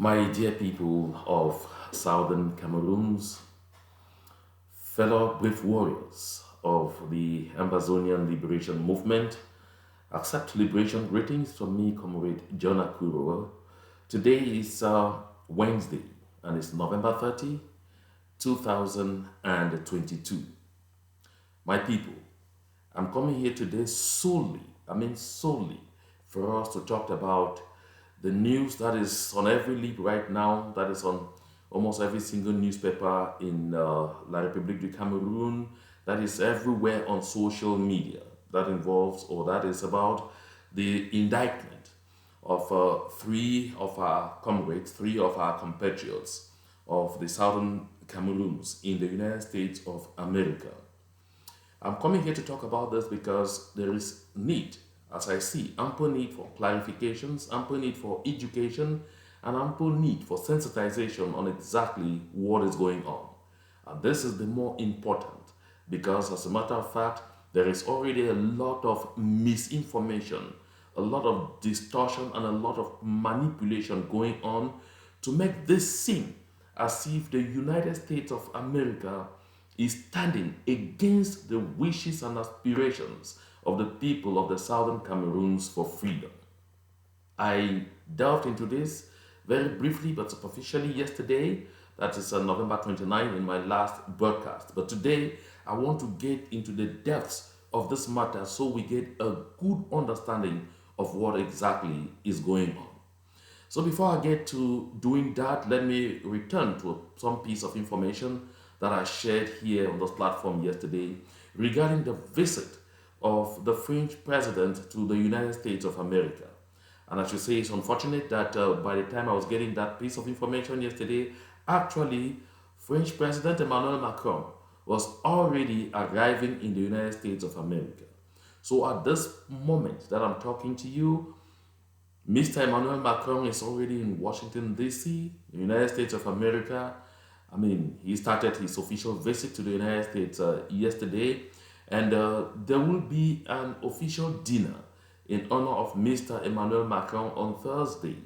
My dear people of southern Cameroons, fellow brave warriors of the Ambazonian liberation movement, accept liberation greetings from me, Comrade John Akuro. Today is Wednesday and it's November 30, 2022. My people, I'm coming here today solely for us to talk about the news that is on every lip right now, that is on almost every single newspaper in La République du Cameroon, that is everywhere on social media, that involves or that is about the indictment of three of our comrades, three of our compatriots of the southern Cameroons in the United States of America. I'm coming here to talk about this because there is need, as I see, ample need for clarifications, ample need for education, and ample need for sensitization on exactly what is going on. And this is the more important because, as a matter of fact, there is already a lot of misinformation, a lot of distortion, and a lot of manipulation going on to make this seem as if the United States of America is standing against the wishes and aspirations of the people of the southern Cameroons for freedom. I delved into this very briefly but superficially yesterday, that is November 29, in my last broadcast. But today, I want to get into the depths of this matter so we get a good understanding of what exactly is going on. So before I get to doing that, let me return to some piece of information that I shared here on this platform yesterday regarding the visit of the French president to the United States of America. And I should say it's unfortunate that by the time I was getting that piece of information yesterday, actually, French President Emmanuel Macron was already arriving in the United States of America. So at this moment that I'm talking to you, Mr. Emmanuel Macron is already in Washington, D.C., the United States of America. I mean, he started his official visit to the United States yesterday, and there will be an official dinner in honor of Mr. Emmanuel Macron on Thursday.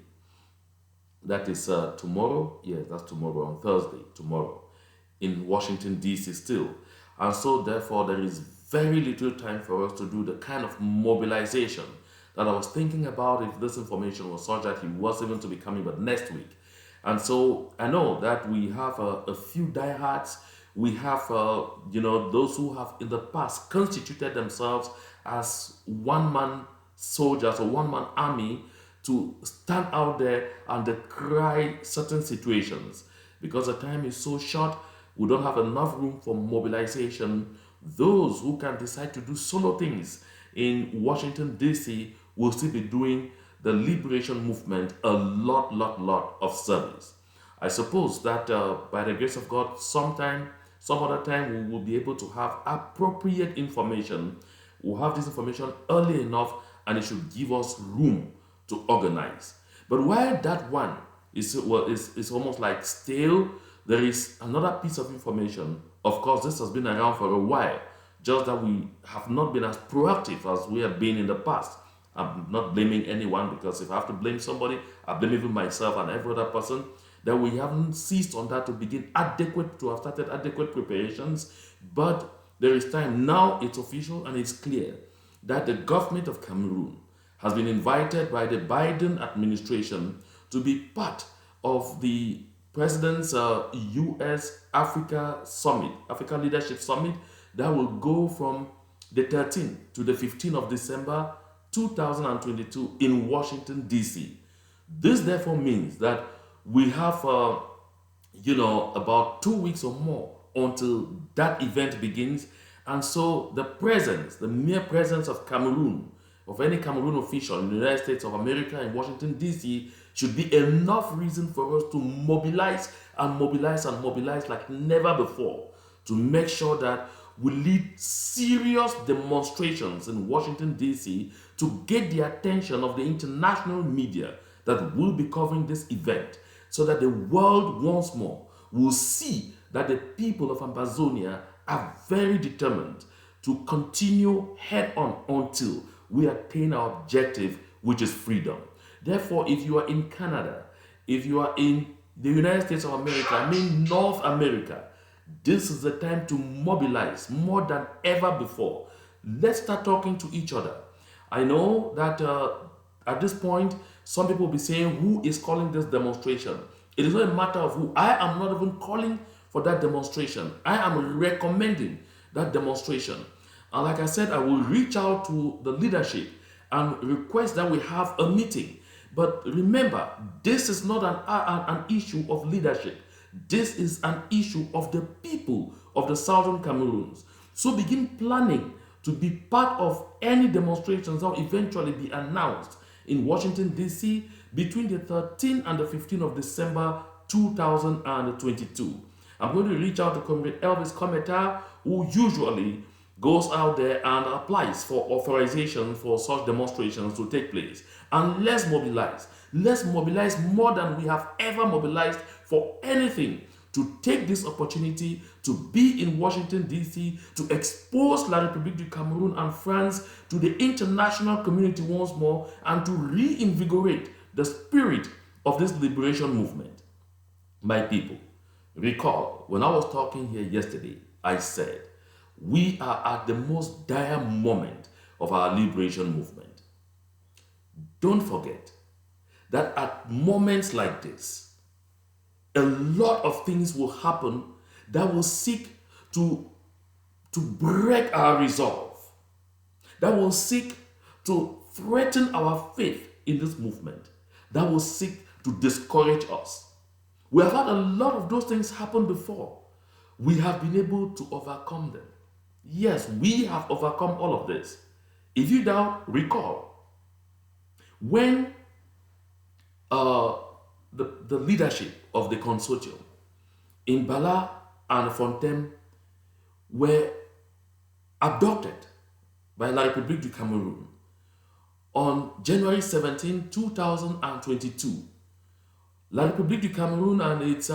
That is tomorrow. Yes, that's tomorrow, on Thursday, tomorrow, in Washington, D.C. still. And so, therefore, there is very little time for us to do the kind of mobilization that I was thinking about if this information was such that he was even to be coming, but next week. And so I know that we have a few diehards. We have, those who have in the past constituted themselves as one-man soldiers or one-man army to stand out there and decry certain situations. Because the time is so short, we don't have enough room for mobilization. Those who can decide to do solo things in Washington, D.C. will still be doing the liberation movement a lot of service. I suppose that by the grace of God, some other time, we will be able to have appropriate information. We'll have this information early enough and it should give us room to organize. But while that one is almost like stale, there is another piece of information. Of course, this has been around for a while, just that we have not been as proactive as we have been in the past. I'm not blaming anyone because if I have to blame somebody, I blame even myself and every other person. That we haven't ceased on that to begin to have started adequate preparations. But there is time now, it's official and it's clear that the government of Cameroon has been invited by the Biden administration to be part of the president's U.S. Africa Summit, Africa Leadership Summit, that will go from the 13th to the 15th of December 2022 in Washington, D.C. This therefore means that we have, about 2 weeks or more until that event begins. And so the mere presence of Cameroon, of any Cameroon official in the United States of America in Washington, D.C., should be enough reason for us to mobilize like never before to make sure that we lead serious demonstrations in Washington, D.C. to get the attention of the international media that will be covering this event so that the world once more will see that the people of Ambazonia are very determined to continue head on until we attain our objective, which is freedom. Therefore, if you are in Canada, If you are in the United States of America, I mean North America, this is the time to mobilize more than ever before. Let's start talking to each other. I know that at this point, some people will be saying, who is calling this demonstration? It is not a matter of who. I am not even calling for that demonstration. I am recommending that demonstration. And like I said, I will reach out to the leadership and request that we have a meeting. But remember, this is not an issue of leadership. This is an issue of the people of the Southern Cameroons. So begin planning to be part of any demonstrations that will eventually be announced in Washington, D.C. between the 13th and the 15th of December 2022. I'm going to reach out to Comrade Elvis Cometa, who usually goes out there and applies for authorization for such demonstrations to take place. And let's mobilize. Let's mobilize more than we have ever mobilized for anything, to take this opportunity to be in Washington, D.C., to expose La République du Cameroun and France to the international community once more, and to reinvigorate the spirit of this liberation movement. My people, recall, when I was talking here yesterday, I said, we are at the most dire moment of our liberation movement. Don't forget that at moments like this, a lot of things will happen that will seek to break our resolve, that will seek to threaten our faith in this movement, that will seek to discourage us. We have had a lot of those things happen before. We have been able to overcome them. Yes, we have overcome all of this. If you doubt, recall when the leadership of the consortium in Bala and Fontaine were abducted by La République du Cameroun on January 17, 2022. La République du Cameroun and its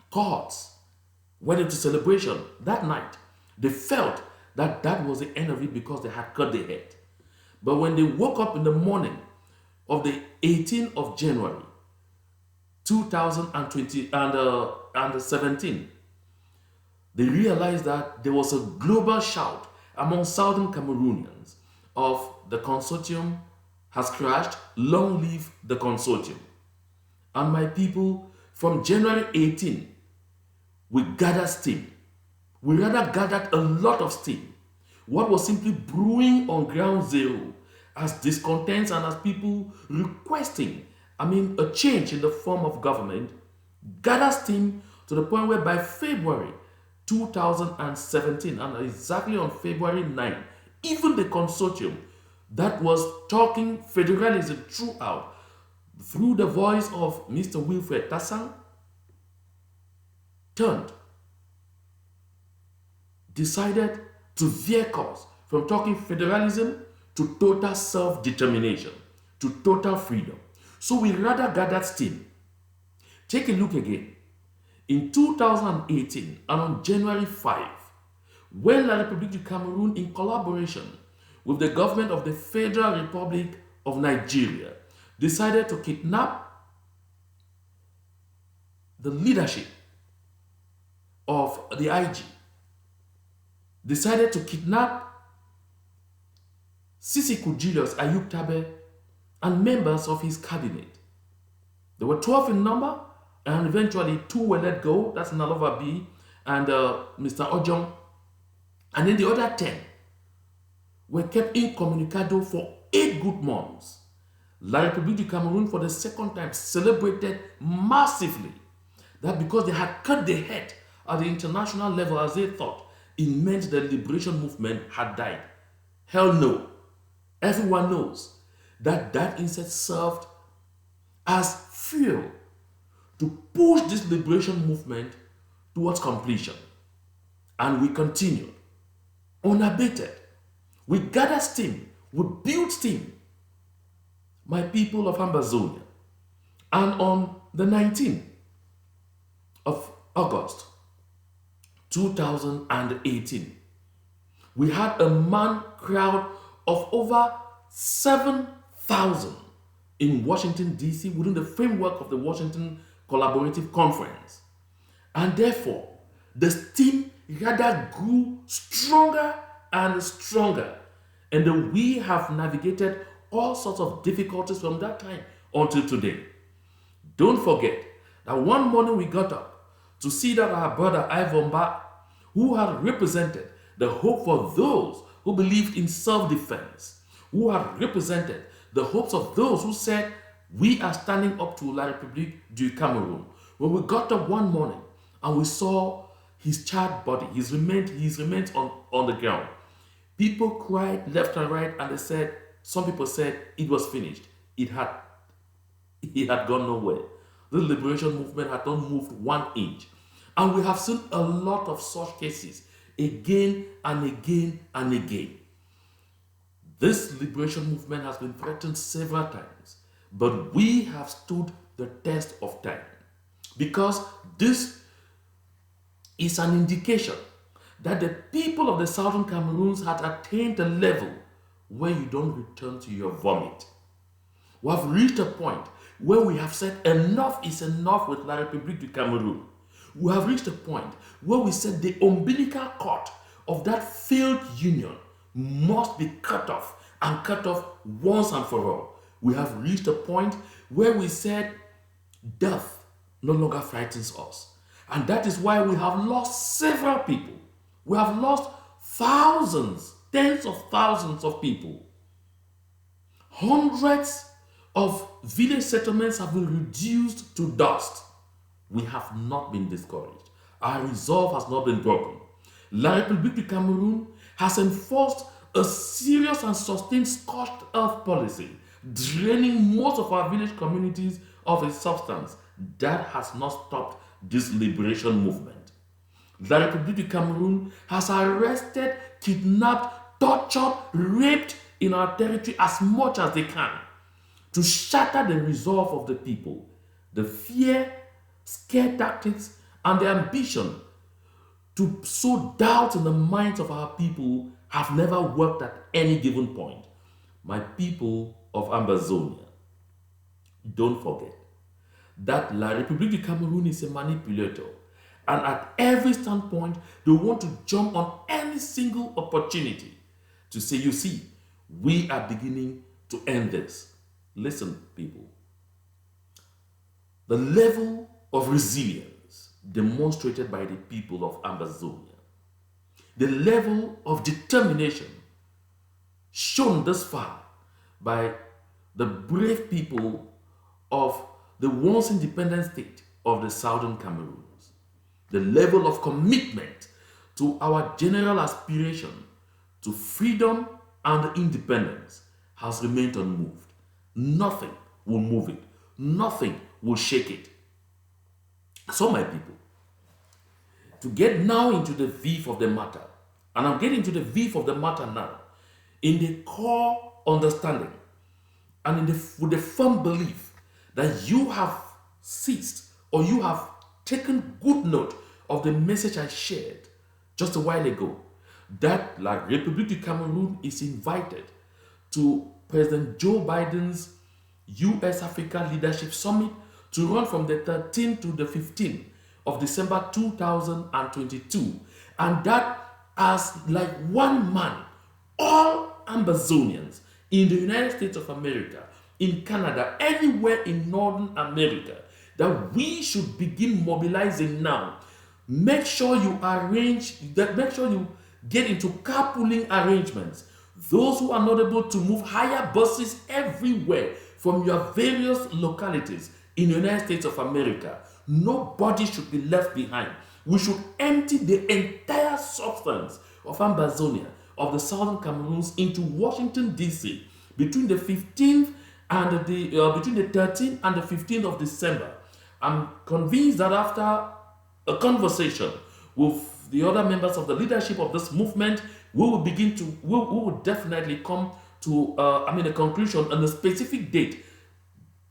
cohorts went into celebration that night. They felt that that was the end of it because they had cut their head. But when they woke up in the morning of the 18th of January 2020 and 17, they realized that there was a global shout among Southern Cameroonians of the consortium has crashed, long live the consortium. And my people, from January 18, we gathered steam. We rather gathered a lot of steam. What was simply brewing on ground zero as discontents and as people requesting, a change in the form of government, gathered steam to the point where by February 2017, and exactly on February 9, even the consortium that was talking federalism throughout, through the voice of Mr. Wilfred Tassang, decided to veer course from talking federalism to total self-determination, to total freedom. So we rather gathered steam. Take a look again. In 2018 and on January 5, when La République du Cameroun, in collaboration with the government of the Federal Republic of Nigeria, decided to kidnap the leadership of the IG, decided to kidnap Sisi Julius Ayub Tabe and members of his cabinet. There were 12 in number, and eventually 2 were let go. That's Nalova B and Mr. Ojong. And then the other 10 were kept incommunicado for 8 good months. La République du Cameroun, for the second time, celebrated massively that because they had cut their head at the international level as they thought, it meant the liberation movement had died. Hell no. Everyone knows that that instead served as fuel to push this liberation movement towards completion. And we continued unabated. We gathered steam, we built steam, my people of Ambazonian. And on the 19th of August 2018, we had a man crowd of over 7,000 in Washington, D.C., within the framework of the Washington Collaborative Conference. And therefore, the steam rather grew stronger and stronger. And then we have navigated all sorts of difficulties from that time until today. Don't forget that one morning we got up to see that our brother Ivan Ba, who had represented the hope for those who believed in self-defense, who had represented the hopes of those who said, we are standing up to La République du Cameroon. When we got up one morning and we saw his charred body, his remains on the ground, people cried left and right, and some people said it was finished. It had gone nowhere. The liberation movement had not moved 1 inch. And we have seen a lot of such cases again and again and again. This liberation movement has been threatened several times, but we have stood the test of time, because this is an indication that the people of the southern Cameroons had attained a level where you don't return to your vomit. We have reached a point where we have said enough is enough with La République du Cameroon. We have reached a point where we said the umbilical cord of that failed union must be cut off, and cut off once and for all. We have reached a point where we said death no longer frightens us. And that is why we have lost several people. We have lost thousands, tens of thousands of people. Hundreds of village settlements have been reduced to dust. We have not been discouraged. Our resolve has not been broken. La République du Cameroon has enforced a serious and sustained scorched earth policy, draining most of our village communities of its substance. That has not stopped this liberation movement. La République du Cameroon has arrested, kidnapped, tortured, raped in our territory as much as they can to shatter the resolve of the people. The fear, scare tactics, and the ambition to sow doubt in the minds of our people have never worked at any given point. My people of Ambazonia, don't forget that La République du Cameroon is a manipulator, and at every standpoint they want to jump on any single opportunity to say, you see, we are beginning to end this. Listen, people, the level of resilience demonstrated by the people of Ambazonia, the level of determination shown thus far by the brave people of the once independent state of the southern Cameroons, the level of commitment to our general aspiration to freedom and independence has remained unmoved. Nothing will move it. Nothing will shake it. So, my people, to get now into the beef of the matter, and I'm getting to the beef of the matter now, in the core understanding and with the firm belief that you have seized or you have taken good note of the message I shared just a while ago, that La République du Cameroon is invited to President Joe Biden's U.S. Africa Leadership Summit to run from the 13th to the 15th of December 2022. And that as like one man, all Ambazonians in the United States of America, in Canada, anywhere in Northern America, that we should begin mobilizing now. Make sure you get into carpooling arrangements. Those who are not able to move, hire buses everywhere from your various localities in the United States of America. Nobody should be left behind. We should empty the entire substance of Ambazonia, of the southern Cameroons, into Washington, D.C. between the 13th and the 15th of December. I'm convinced that after a conversation with the other members of the leadership of this movement, we will definitely come to a conclusion on a specific date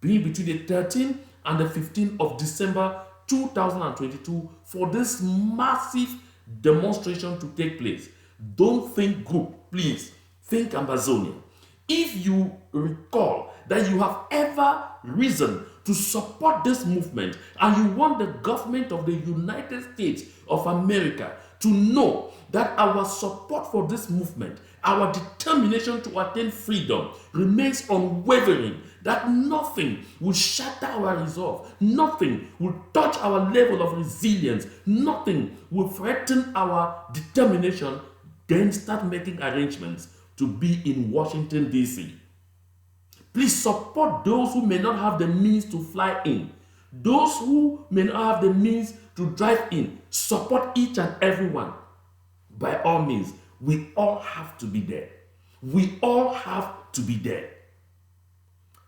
being between the 13th and the 15th of December 2022 for this massive demonstration to take place. Don't think group, please. Think Ambazonian. If you recall that you have ever risen to support this movement, and you want the government of the United States of America to know that our support for this movement, our determination to attain freedom remains unwavering, that nothing will shatter our resolve, nothing will touch our level of resilience, nothing will threaten our determination, then start making arrangements to be in Washington, D.C. Please support those who may not have the means to fly in. Those who may not have the means to drive in. Support each and every one. By all means, we all have to be there. We all have to be there.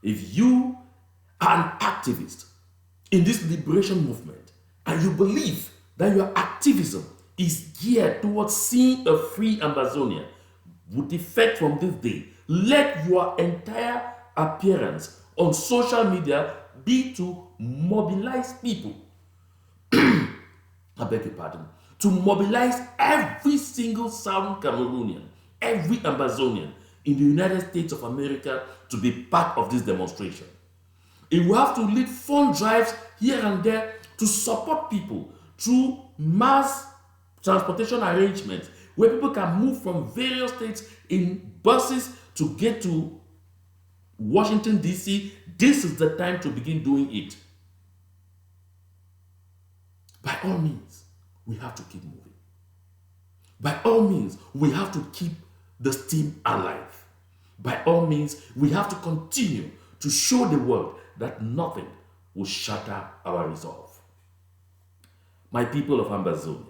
If you are an activist in this liberation movement and you believe that your activism is geared towards seeing a free Ambazonia, with effect from this day, let your entire appearance on social media be to mobilize people. I beg your pardon. To mobilize every single Southern Cameroonian, every Ambazonian in the United States of America to be part of this demonstration. It will have to lead fund drives here and there to support people through mass transportation arrangements where people can move from various states in buses to get to Washington, D.C. This is the time to begin doing it. By all means, we have to keep moving. By all means, we have to keep the steam alive. By all means, we have to continue to show the world that nothing will shatter our resolve. My people of Ambazonia,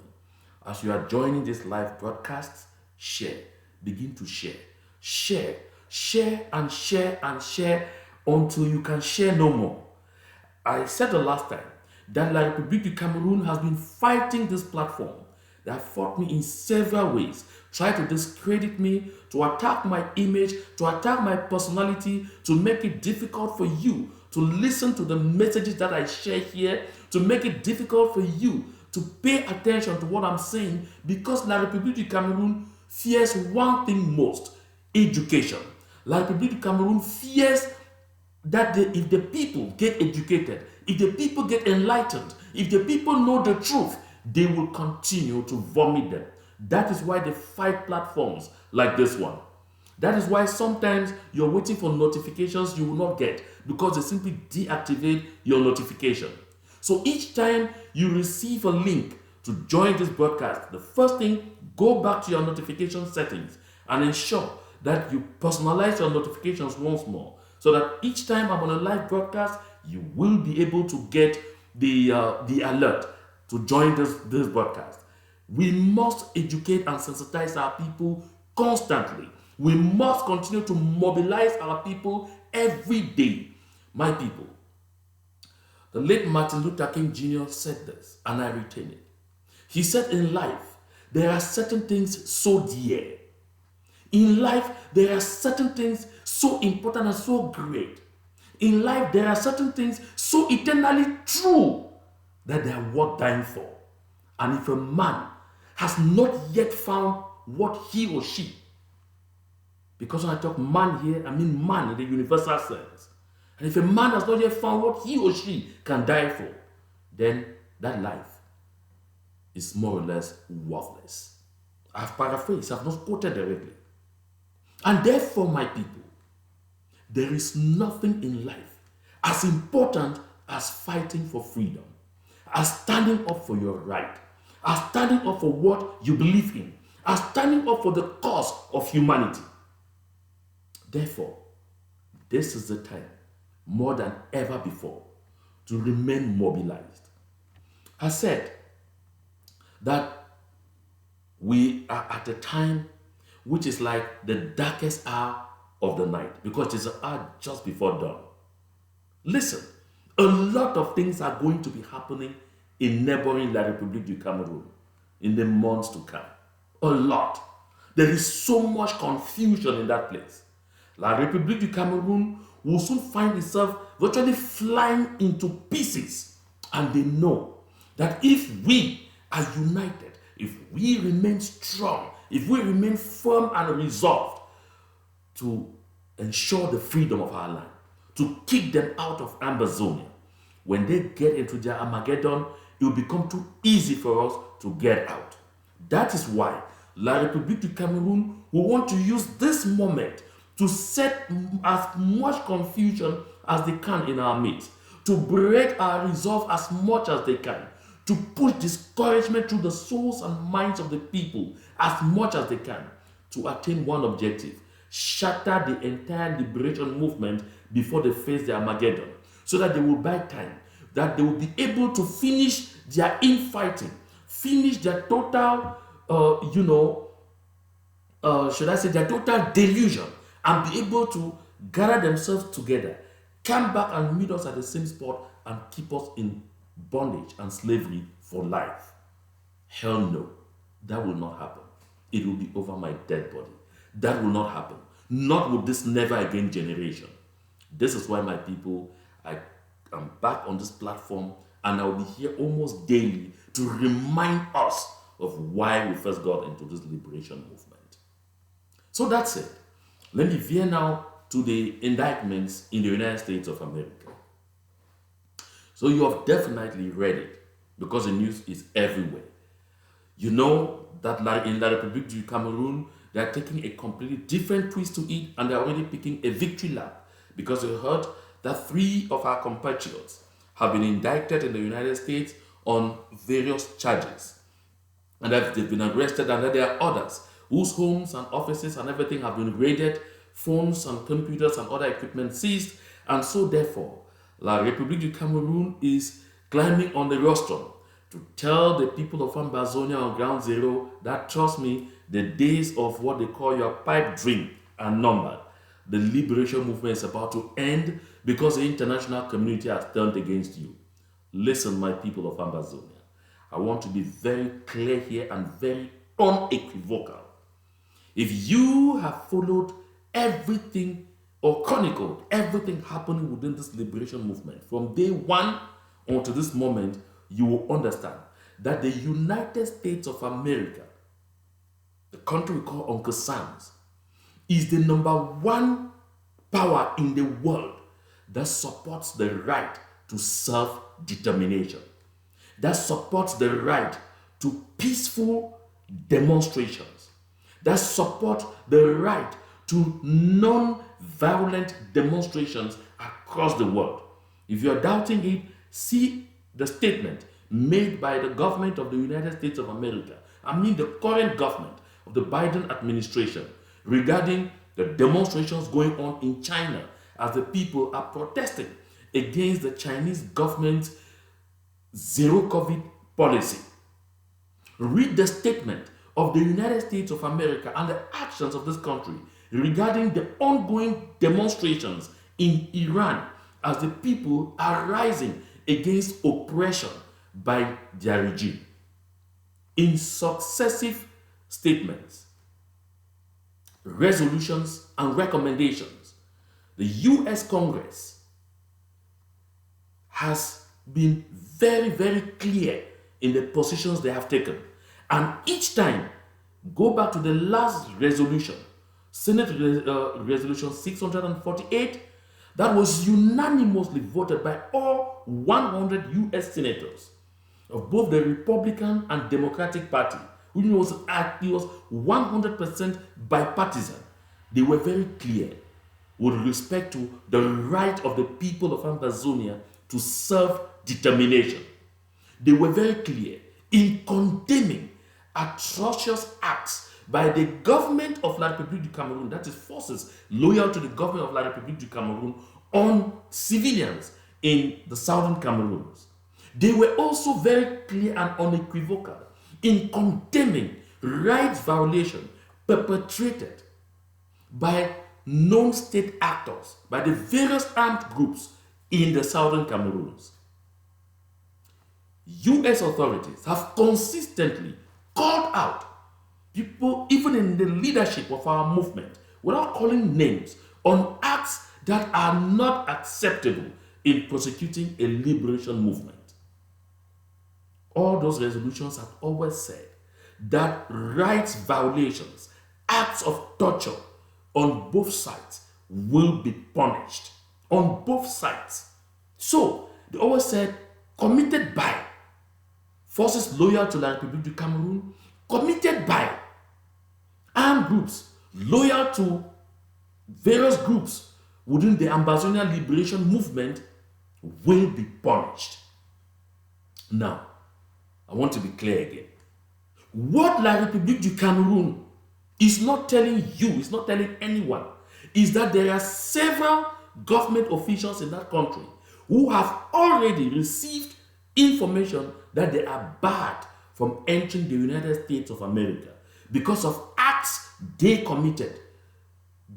as you are joining this live broadcast, share. Begin to share. Share. Share and share and share until you can share no more. I said the last time that La République du Cameroon has been fighting this platform. They have fought me in several ways, try to discredit me, to attack my image, to attack my personality, to make it difficult for you to listen to the messages that I share here, to make it difficult for you to pay attention to what I'm saying, because La République du Cameroon fears one thing most: education. La République du Cameroon fears that if the people get educated, if the people get enlightened, if the people know the truth, they will continue to vomit them. That is why they fight platforms like this one. That is why sometimes you're waiting for notifications you will not get, because they simply deactivate your notification. So each time you receive a link to join this broadcast, the first thing, go back to your notification settings and ensure that you personalize your notifications once more, so that each time I'm on a live broadcast, you will be able to get the alert to join this broadcast. We must educate and sensitize our people constantly. We must continue to mobilize our people every day. My people, the late Martin Luther King Jr. said this, and I retain it. He said, in life, there are certain things so dear. In life, there are certain things so important and so great. In life, there are certain things so eternally true that they are worth dying for. And if a man has not yet found what he or she, because when I talk man here, I mean man in the universal sense. And if a man has not yet found what he or she can die for, then that life is more or less worthless. I've paraphrased, I've not quoted directly. And therefore, my people, there is nothing in life as important as fighting for freedom, as standing up for your right, as standing up for what you believe in, as standing up for the cause of humanity. Therefore, this is the time, more than ever before, to remain mobilized. I said that we are at a time which is like the darkest hour of the night, because it's an hour just before dawn. Listen, a lot of things are going to be happening in neighboring La République du Cameroon in the months to come. A lot. There is so much confusion in that place. La République du Cameroon will soon find itself virtually flying into pieces. And they know that if we are united, if we remain strong, if we remain firm and resolved to ensure the freedom of our land, to kick them out of Ambazonia. When they get into their Armageddon, it will become too easy for us to get out. That is why La République du Cameroon will want to use this moment to set as much confusion as they can in our midst, to break our resolve as much as they can, to push discouragement through the souls and minds of the people as much as they can, to attain one objective: shatter the entire liberation movement before they face the Armageddon, so that they will buy time, that they will be able to finish their infighting, finish their total, should I say, their total delusion, and be able to gather themselves together, come back and meet us at the same spot, and keep us in bondage and slavery for life. Hell no, that will not happen. It will be over my dead body. That will not happen. Not with this never again generation. This is why, my people, I am back on this platform, and I will be here almost daily to remind us of why we first got into this liberation movement. So that's it. Let me veer now to the indictments in the United States of America. So you have definitely read it, because the news is everywhere. You know that, like in La République du Cameroon, they are taking a completely different twist to it, and they're already picking a victory lap, because they heard that 3 of our compatriots have been indicted in the United States on various charges, and that they've been arrested, and that there are others whose homes and offices and everything have been raided, phones and computers and other equipment seized, and so therefore La République du Cameroon is climbing on the rostrum to tell the people of Ambazonian on ground zero that, trust me, the days of what they call your pipe dream are numbered. The liberation movement is about to end because the international community has turned against you. Listen, my people of Ambazonia, I want to be very clear here and very unequivocal. If you have followed everything or chronicled everything happening within this liberation movement from day one until this moment, you will understand that the United States of America, the country we call Uncle Sam's, is the #1 power in the world that supports the right to self-determination, that supports the right to peaceful demonstrations, that support the right to non-violent demonstrations across the world. If you're doubting it, see the statement made by the government of the United States of America, I mean the current government of the Biden administration, regarding the demonstrations going on in China as the people are protesting against the Chinese government's zero COVID policy. Read the statement of the United States of America and the actions of this country regarding the ongoing demonstrations in Iran as the people are rising against oppression by their regime. In successive statements, resolutions, and recommendations, the US Congress has been very, very clear in the positions they have taken. And each time, go back to the last resolution, Senate Resolution 648, that was unanimously voted by all 100 US senators of both the Republican and Democratic Party, which was 100% bipartisan. They were very clear with respect to the right of the people of Ambazonia to self-determination. They were very clear in condemning atrocious acts by the government of La République du Cameroon, that is forces loyal to the government of La République du Cameroon, on civilians in the southern Cameroons. They were also very clear and unequivocal in condemning rights violation perpetrated by known state actors, by the various armed groups in the southern Cameroons. US authorities have consistently called out people, even in the leadership of our movement, without calling names, on acts that are not acceptable in prosecuting a liberation movement. All those resolutions have always said that rights violations, acts of torture on both sides will be punished on both sides. So they always said committed by forces loyal to La République du Cameroon, committed by armed groups loyal to various groups within the Ambazonian liberation movement will be punished. Now, I want to be clear again. What La République du Cameroon is not telling you, is not telling anyone, is that there are several government officials in that country who have already received information that they are barred from entering the United States of America because of acts they committed.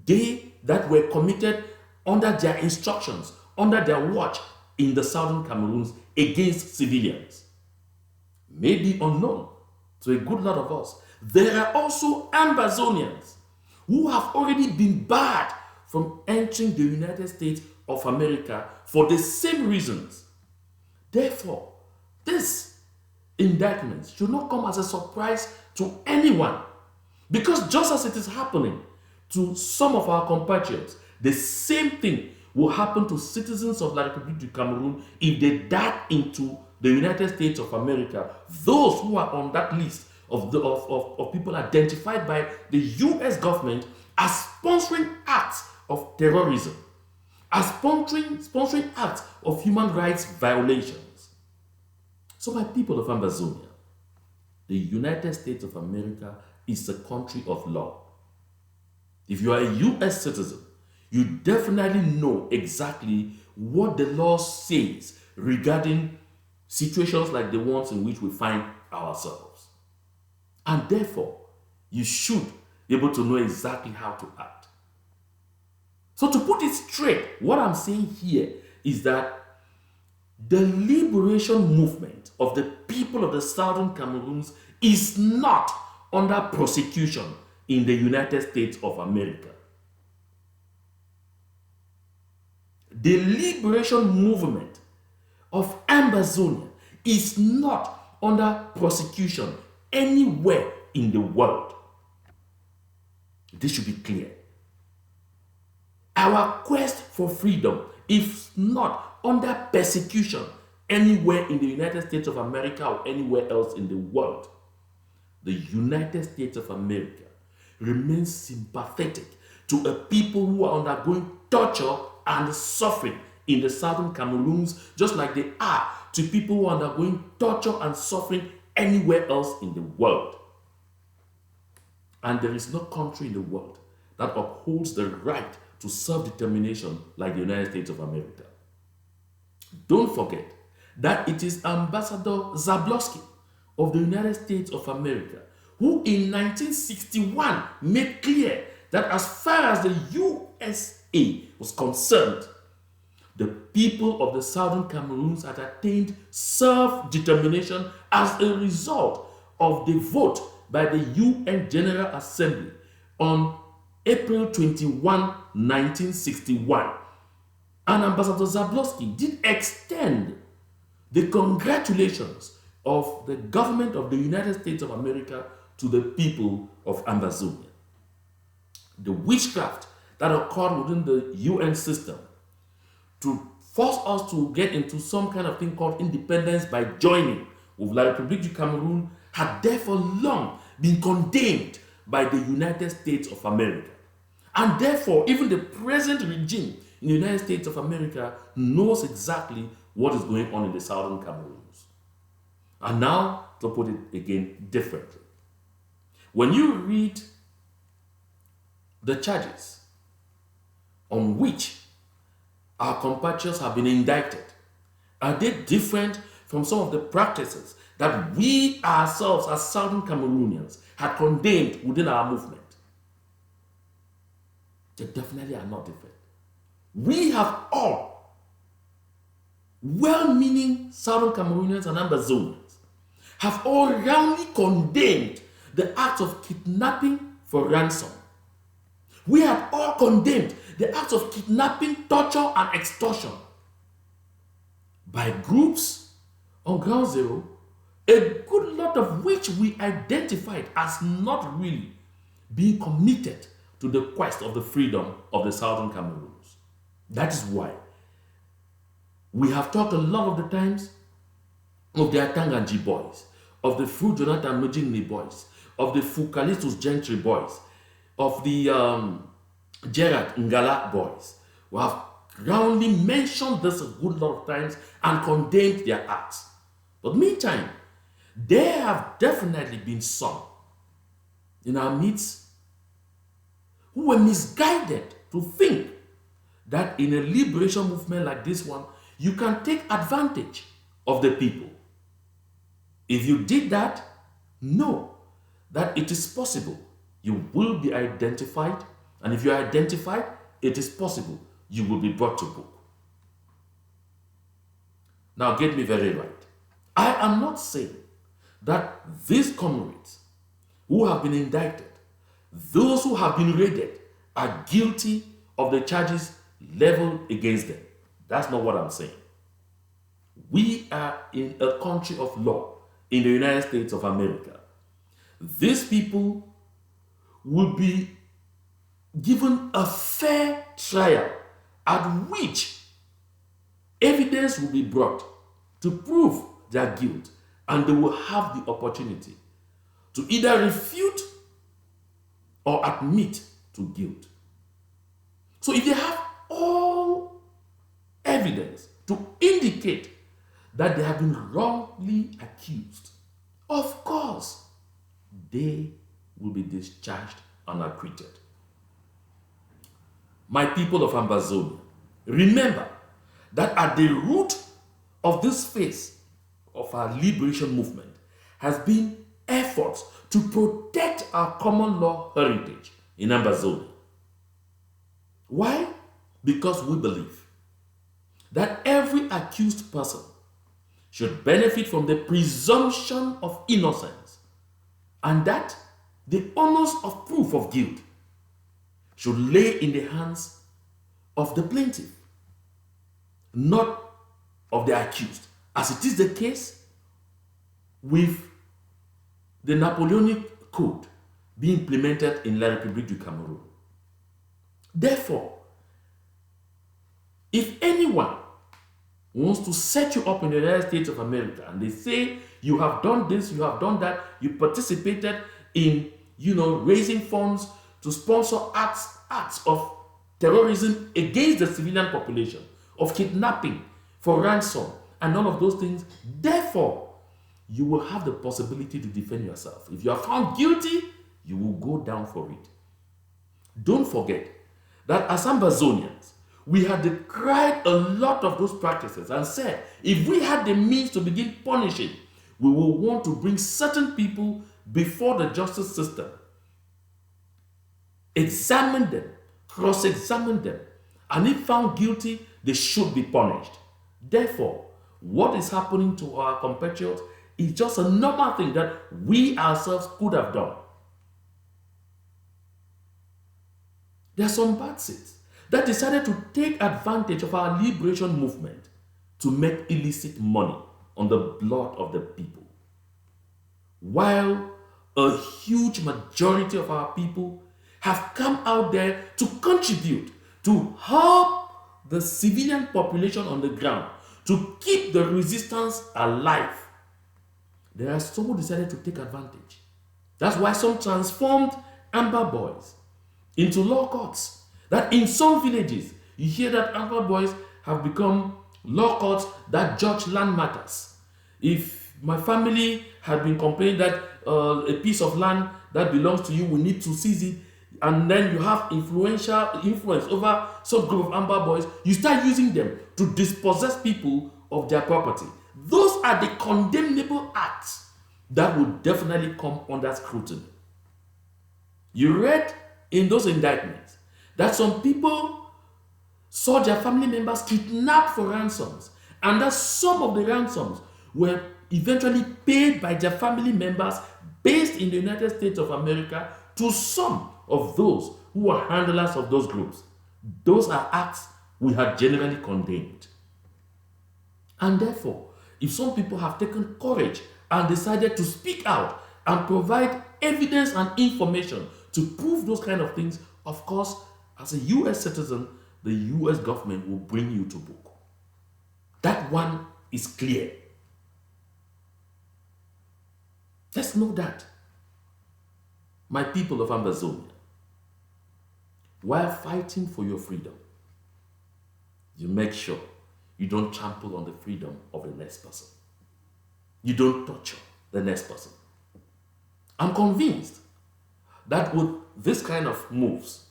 They that were committed under their instructions, under their watch in the southern Cameroons against civilians. May be unknown to a good lot of us. There are also Ambazonians who have already been barred from entering the United States of America for the same reasons. Therefore, this indictment should not come as a surprise to anyone, because just as it is happening to some of our compatriots, the same thing will happen to citizens of La République du Cameroon if they dart into the United States of America. Those who are on that list of people identified by the US government as sponsoring acts of terrorism, as sponsoring acts of human rights violations. So my people of Ambazonia, the United States of America is a country of law. If you are a US citizen, you definitely know exactly what the law says regarding situations like the ones in which we find ourselves. And therefore, you should be able to know exactly how to act. So to put it straight, what I'm saying here is that the liberation movement of the people of the southern Cameroons is not under prosecution in the United States of America. The liberation movement of Ambazonia is not under prosecution anywhere in the world. This should be clear. Our quest for freedom is not under persecution anywhere in the United States of America or anywhere else in the world. The United States of America remains sympathetic to a people who are undergoing torture and suffering in the southern Cameroons, just like they are to people who are undergoing torture and suffering anywhere else in the world. And there is no country in the world that upholds the right to self-determination like the United States of America. Don't forget that it is Ambassador Zablocki of the United States of America who in 1961 made clear that as far as the USA was concerned, the people of the southern Cameroons had attained self-determination as a result of the vote by the UN General Assembly on April 21, 1961. And Ambassador Zablocki did extend the congratulations of the government of the United States of America to the people of Ambazonia. The witchcraft that occurred within the UN system to force us to get into some kind of thing called independence by joining with La République du Cameroon had therefore long been condemned by the United States of America. And therefore, even the present regime in the United States of America knows exactly what is going on in the southern Cameroons. And now, to put it again differently, when you read the charges on which our compatriots have been indicted, are they different from some of the practices that we ourselves as Southern Cameroonians had condemned within our movement? They definitely are not different. We have all well-meaning Southern Cameroonians and Ambazonians have all roundly condemned the act of kidnapping for ransom. We have all condemned the acts of kidnapping, torture, and extortion by groups on ground zero, a good lot of which we identified as not really being committed to the quest of the freedom of the southern Cameroons. That is why we have talked a lot of the times of the Atanganji boys, of the Fu Jonathan Mujingni boys, of the Fukalistus Gentry boys, of the Gerard Ngala boys. We have roundly mentioned this a good lot of times and condemned their acts. But meantime, there have definitely been some in our midst who were misguided to think that in a liberation movement like this one, you can take advantage of the people. If you did that, know that it is possible. You will be identified, and if you are identified, it is possible you will be brought to book. Now get me very right. I am not saying that these comrades who have been indicted, those who have been raided, are guilty of the charges leveled against them. That's not what I'm saying. We are in a country of law in the United States of America. These people will be given a fair trial at which evidence will be brought to prove their guilt, and they will have the opportunity to either refute or admit to guilt. So if they have all evidence to indicate that they have been wrongly accused, of course, they will be discharged and acquitted. My people of Ambazonia, remember that at the root of this phase of our liberation movement has been efforts to protect our common law heritage in Ambazonia. Why? Because we believe that every accused person should benefit from the presumption of innocence, and that the onus of proof of guilt should lay in the hands of the plaintiff, not of the accused, as it is the case with the Napoleonic Code being implemented in La République du Cameroon. Therefore, if anyone wants to set you up in the United States of America and they say you have done this, you have done that, you participated in, raising funds to sponsor acts of terrorism against the civilian population, of kidnapping for ransom, and all of those things, therefore, you will have the possibility to defend yourself. If you are found guilty, you will go down for it. Don't forget that as Ambazonians, we had decried a lot of those practices and said, if we had the means to begin punishing, we will want to bring certain people before the justice system, examine them, cross-examine them, and if found guilty, they should be punished. Therefore, what is happening to our compatriots is just a normal thing that we ourselves could have done. There are some bad seeds that decided to take advantage of our liberation movement to make illicit money on the blood of the people, while a huge majority of our people have come out there to contribute, to help the civilian population on the ground, to keep the resistance alive. There are some who decided to take advantage. That's why some transformed Amber boys into law courts. That in some villages, you hear that Amber boys have become law courts that judge land matters. If my family had been complaining that a piece of land that belongs to you, we need to seize it, and then you have influence over some group of Amber boys, you start using them to dispossess people of their property. Those are the condemnable acts that would definitely come under scrutiny. You read in those indictments that some people saw their family members kidnapped for ransoms, and that some of the ransoms were eventually paid by their family members based in the United States of America to some of those who were handlers of those groups. Those are acts we had generally condemned. And therefore, if some people have taken courage and decided to speak out and provide evidence and information to prove those kind of things, of course, as a US citizen, the US government will bring you to book. That one is clear. Let's know that. My people of Ambazonia, while fighting for your freedom, you make sure you don't trample on the freedom of the next person. You don't torture the next person. I'm convinced that with this kind of moves,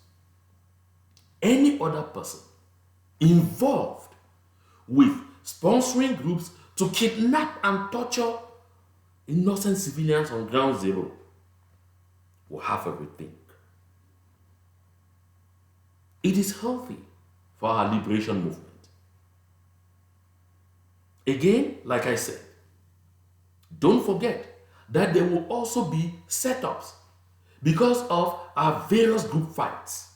any other person involved with sponsoring groups to kidnap and torture innocent civilians on ground zero will have a rethink. It is healthy for our liberation movement. Again, like I said, don't forget that there will also be setups because of our various group fights,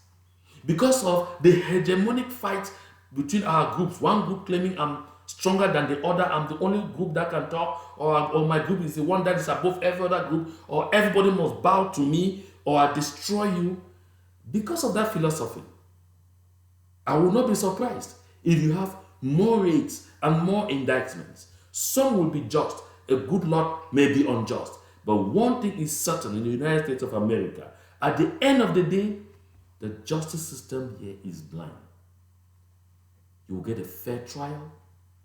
because of the hegemonic fight between our groups. One group claiming I'm stronger than the other, I'm the only group that can talk, or my group is the one that is above every other group, or everybody must bow to me, or I destroy you. Because of that philosophy, I will not be surprised if you have more raids and more indictments. Some will be just, a good lot may be unjust. But one thing is certain in the United States of America, at the end of the day, the justice system here is blind. You will get a fair trial.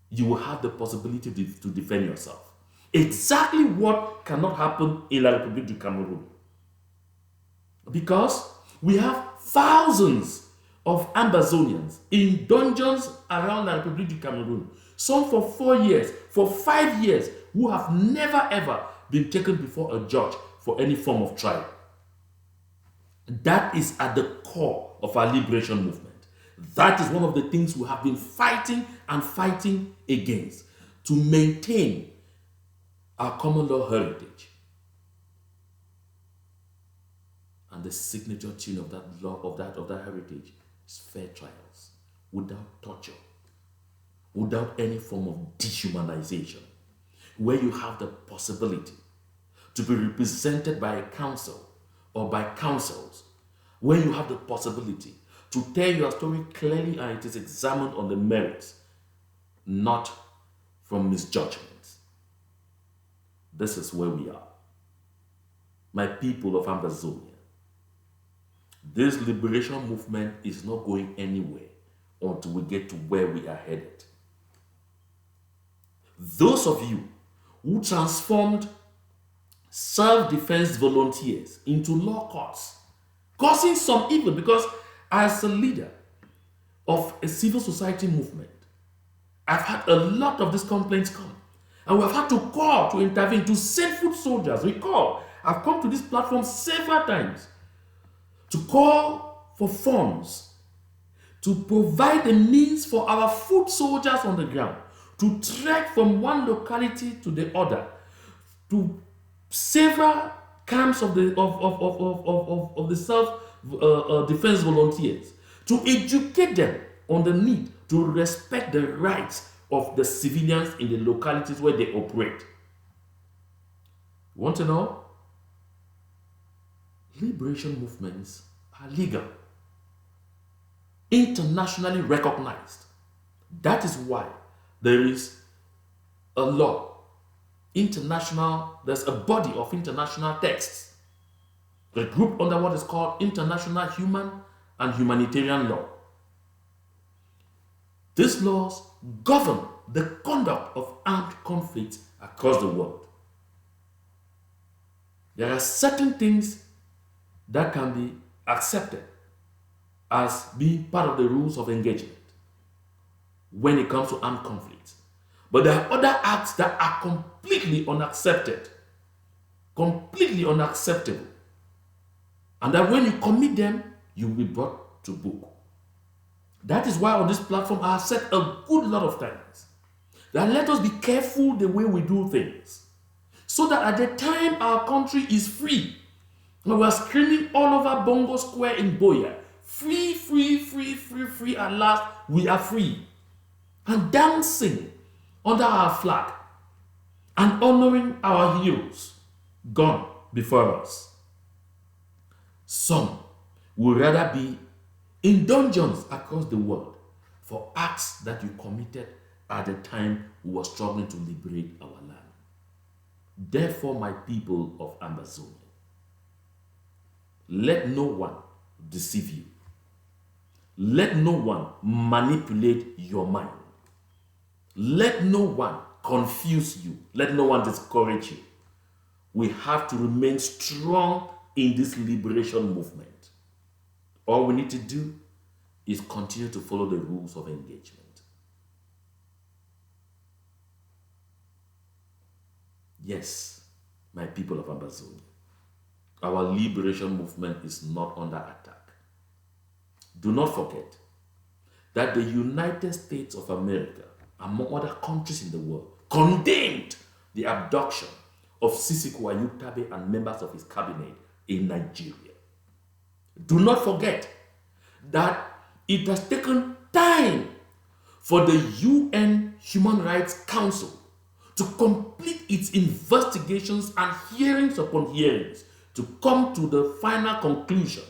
You will have the possibility to defend yourself. Exactly what cannot happen in La République du Cameroon. Because we have thousands of Ambazonians in dungeons around La République du Cameroon. Some for 4 years, for 5 years, who have never ever been taken before a judge for any form of trial. That is at the core of our liberation movement. That is one of the things we have been fighting and fighting against to maintain our common law heritage. And the signature tune of that law, of that heritage, is fair trials, without torture, without any form of dehumanization, where you have the possibility to be represented by a council or by councils, where you have the possibility to tell your story clearly and it is examined on the merits, not from misjudgments. This is where we are. My people of Ambazonia, this liberation movement is not going anywhere until we get to where we are headed. Those of you who transformed self-defense volunteers into law courts, causing some evil, because as a leader of a civil society movement, I've had a lot of these complaints come, and we have had to call to intervene, to send foot soldiers. Recall, I've come to this platform several times to call for funds, to provide the means for our foot soldiers on the ground to trek from one locality to the other, to several camps of the self-defense volunteers, to educate them on the need to respect the rights of the civilians in the localities where they operate. You want to know? Liberation movements are legal, internationally recognized. That is why there is a law, there's a body of international texts, a group under what is called international human and humanitarian law. These laws govern the conduct of armed conflicts across the world. There are certain things that can be accepted as being part of the rules of engagement when it comes to armed conflicts. But there are other acts that are completely unacceptable. And that when you commit them, you will be brought to book. That is why on this platform I have said a good lot of times that let us be careful the way we do things, so that at the time our country is free, and we are screaming all over Bongo Square in Boya, free, free, free, free, free, at last we are free, and dancing under our flag and honoring our heroes gone before us. Some would rather be in dungeons across the world for acts that you committed at the time we were struggling to liberate our land. Therefore, my people of Ambazonia, let no one deceive you. Let no one manipulate your mind. Let no one confuse you. Let no one discourage you. We have to remain strong in this liberation movement. All we need to do is continue to follow the rules of engagement. Yes, my people of Ambazonia, our liberation movement is not under attack. Do not forget that the United States of America, among other countries in the world, condemned the abduction of Sisiku Ayutabe and members of his cabinet in Nigeria. Do not forget that it has taken time for the UN Human Rights Council to complete its investigations and hearings upon hearings to come to the final conclusion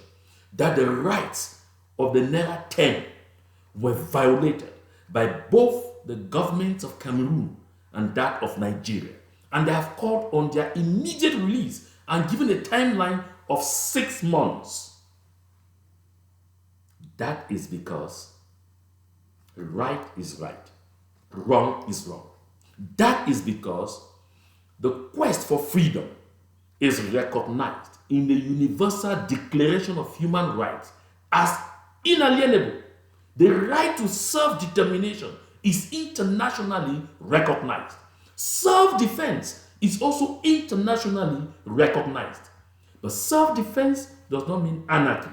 that the rights of the Naira 10 were violated by both the governments of Cameroon and that of Nigeria. And they have called on their immediate release and given a timeline of 6 months. That is because right is right, wrong is wrong. That is because the quest for freedom is recognized in the Universal Declaration of Human Rights as inalienable. The right to self-determination is internationally recognized. Self-defense is also internationally recognized. But self-defense does not mean anarchy.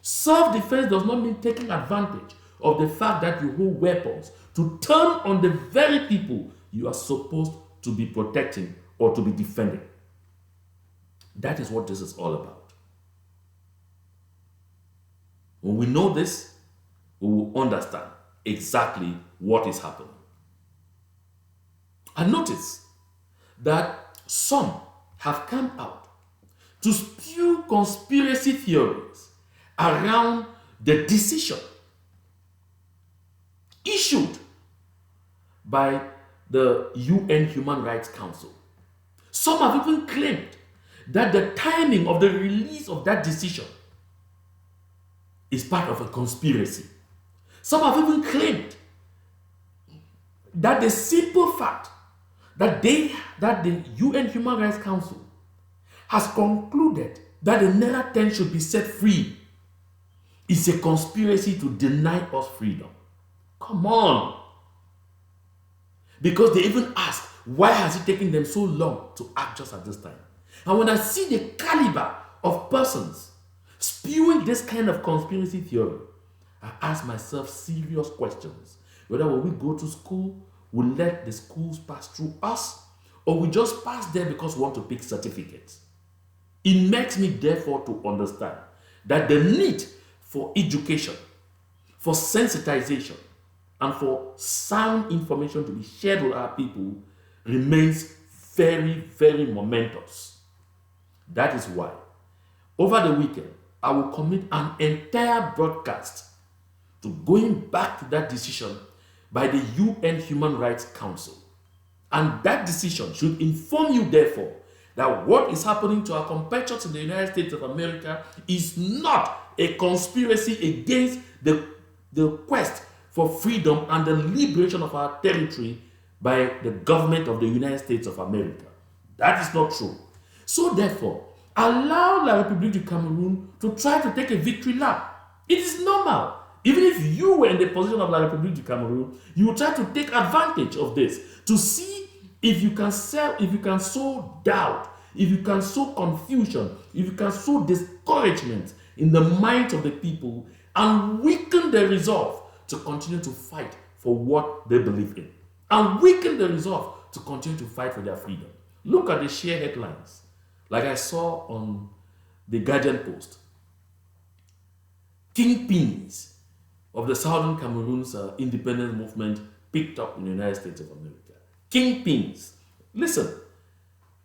Self-defense does not mean taking advantage of the fact that you hold weapons to turn on the very people you are supposed to be protecting or to be defending. That is what this is all about. When we know this, we will understand exactly what is happening. And notice that some have come out to spew conspiracy theories around the decision issued by the UN Human Rights Council. Some have even claimed that the timing of the release of that decision is part of a conspiracy. Some have even claimed that the simple fact that the UN Human Rights Council has concluded that the Naira 10 should be set free is a conspiracy to deny us freedom. Come on. Because they even ask, why has it taken them so long to act just at this time? And when I see the caliber of persons spewing this kind of conspiracy theory, I ask myself serious questions. Whether when we go to school, we let the schools pass through us, or we just pass there because we want to pick certificates. It makes me therefore to understand that the need for education, for sensitization, and for sound information to be shared with our people remains very, very momentous. That is why, over the weekend, I will commit an entire broadcast to going back to that decision by the UN Human Rights Council. And that decision should inform you, therefore, that what is happening to our compatriots in the United States of America is not a conspiracy against the quest for freedom and the liberation of our territory by the government of the United States of America. That is not true. So therefore, allow La République du Cameroon to try to take a victory lap. It is normal. Even if you were in the position of La République du Cameroon, you will try to take advantage of this to see if you can sow doubt, if you can sow confusion, if you can sow discouragement in the minds of the people and weaken the resolve to continue to fight for what they believe in, and weaken the resolve to continue to fight for their freedom. Look at the sheer headlines, like I saw on the Guardian Post. Kingpins of the Southern Cameroon's independence movement picked up in the United States of America. Kingpins. Listen,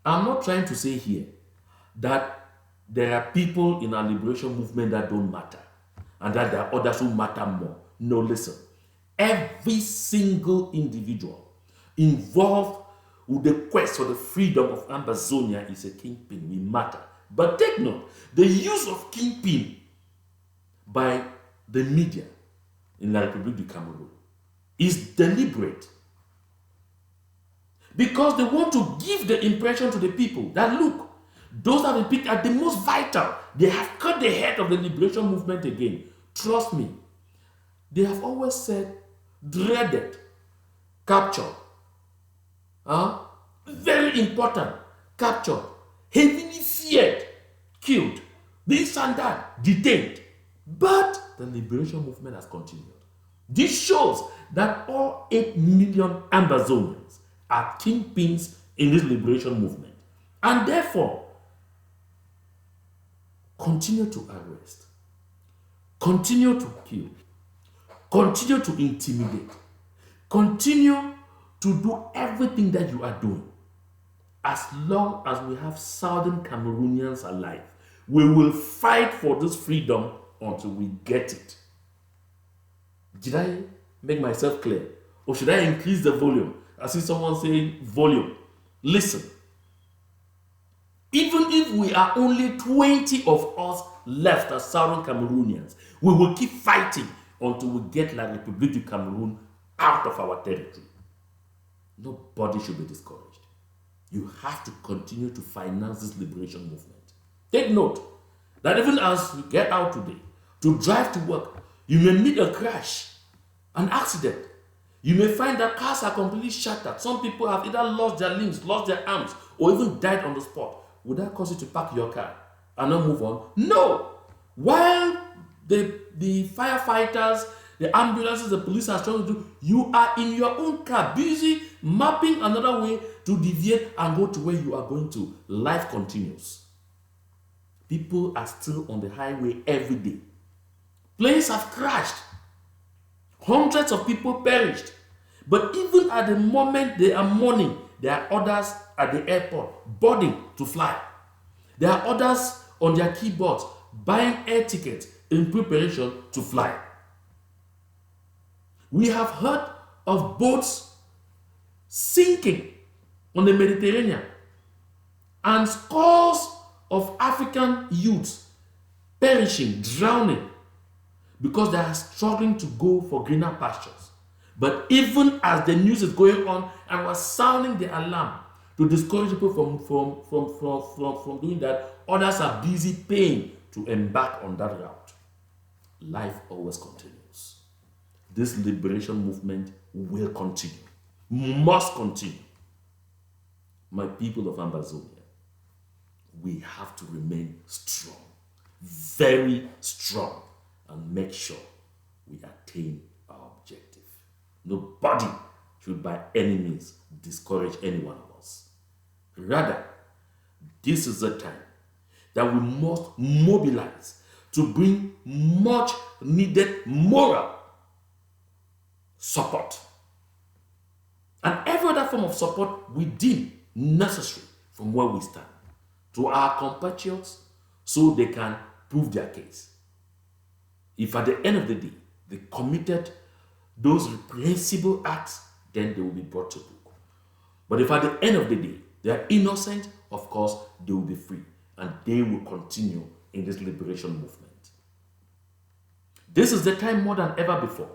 I'm not trying to say here that there are people in our liberation movement that don't matter. and that there are others who matter more. No, listen. Every single individual involved with the quest for the freedom of Ambazonia is a kingpin. We matter. But take note, the use of kingpin by the media in La République du Cameroun is deliberate, because they want to give the impression to the people that, look, those that we picked are the most vital. They have cut the head of the liberation movement again. Trust me, they have always said dreaded, captured, very important, captured, heavily feared, killed, this and that, detained. But the liberation movement has continued. This shows that all 8 million Ambazonians are kingpins in this liberation movement, and therefore continue to arrest, continue to kill, continue to intimidate, continue to do everything that you are doing. As long as we have Southern Cameroonians alive, we will fight for this freedom until we get it. Did I make myself clear? Or should I increase the volume? I see someone saying volume. Listen. Even if we are only 20 of us left as Southern Cameroonians, we will keep fighting until we get La République du Cameroun out of our territory. Nobody should be discouraged. You have to continue to finance this liberation movement. Take note that even as you get out today to drive to work, you may meet a crash, an accident. You may find that cars are completely shattered. Some people have either lost their limbs, lost their arms, or even died on the spot. Would that cause you to park your car and not move on? No! While the firefighters, the ambulances, the police are trying to do, you are in your own car, busy mapping another way to deviate and go to where you are going to. Life continues. People are still on the highway every day. Planes have crashed. Hundreds of people perished. But even at the moment they are mourning, there are others at the airport boarding to fly. There are others on their keyboards buying air tickets in preparation to fly. We have heard of boats sinking on the Mediterranean and scores of African youths perishing, drowning, because they are struggling to go for greener pastures. But even as the news is going on and we're sounding the alarm to discourage people from doing that, others are busy paying to embark on that route. Life always continues. This liberation movement will continue, must continue. My people of Ambazonia, we have to remain strong, very strong, and make sure we attain our objective. Nobody should by any means discourage any one of us. Rather, this is the time that we must mobilize to bring much needed moral support and every other form of support we deem necessary from where we stand to our compatriots so they can prove their case. If at the end of the day they committed those reprehensible acts, then they will be brought to book. But if at the end of the day they are innocent, of course they will be free and they will continue in this liberation movement. This is the time more than ever before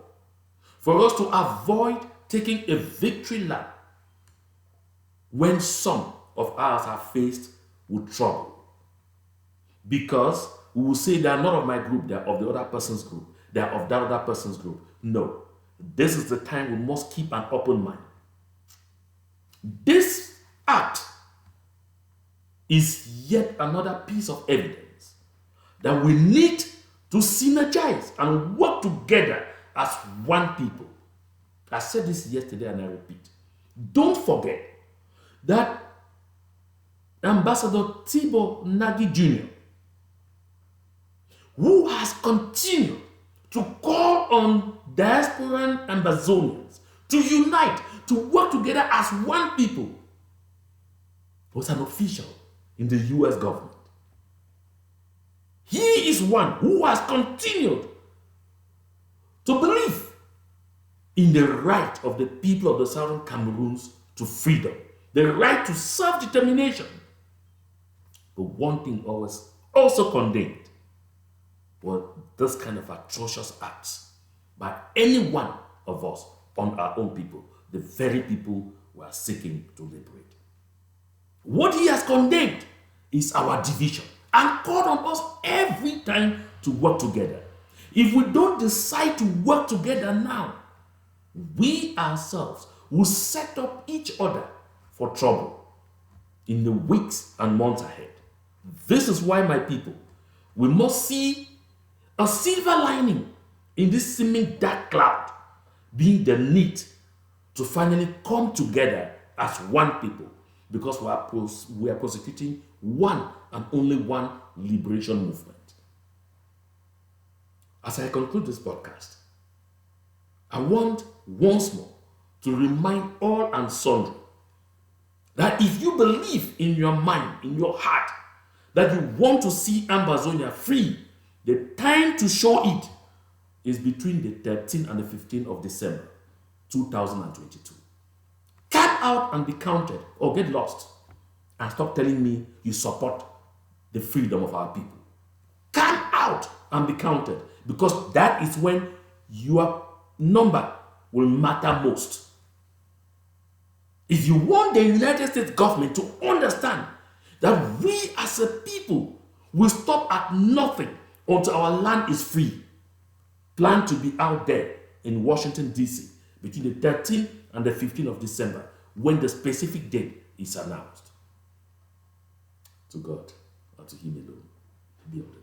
for us to avoid taking a victory lap when some of us are faced with trouble. Because we will say they are not of my group, they are of the other person's group, they are of that other person's group. No, this is the time we must keep an open mind. This act is yet another piece of evidence that we need to synergize and work together as one people. I said this yesterday and I repeat. Don't forget that Ambassador Thibaut Nagy Jr., who has continued to call on diasporan Ambazonians to unite, to work together as one people, was an official in the US government. He is one who has continued to believe in the right of the people of the Southern Cameroons to freedom, the right to self-determination. But one thing always also condemned was this kind of atrocious acts by any one of us on our own people, the very people we are seeking to liberate. What he has condemned is our division and called on us every time to work together. If we don't decide to work together now, we ourselves will set up each other for trouble in the weeks and months ahead. This is why, my people, we must see a silver lining in this seeming dark cloud, being the need to finally come together as one people, because we are prosecuting one and only one liberation movement. As I conclude this podcast, I want once more to remind all and sundry that if you believe in your mind, in your heart, that you want to see Ambazonia free, the time to show it is between the 13th and the 15th of December 2022. Come out and be counted, or get lost, and stop telling me you support the freedom of our people. Come out and be counted, because that is when your number will matter most. If you want the United States government to understand that we as a people will stop at nothing until our land is free, plan to be out there in Washington, D.C. between the 13th and the 15th of December, when the specific date is announced. To God and to Him alone be all the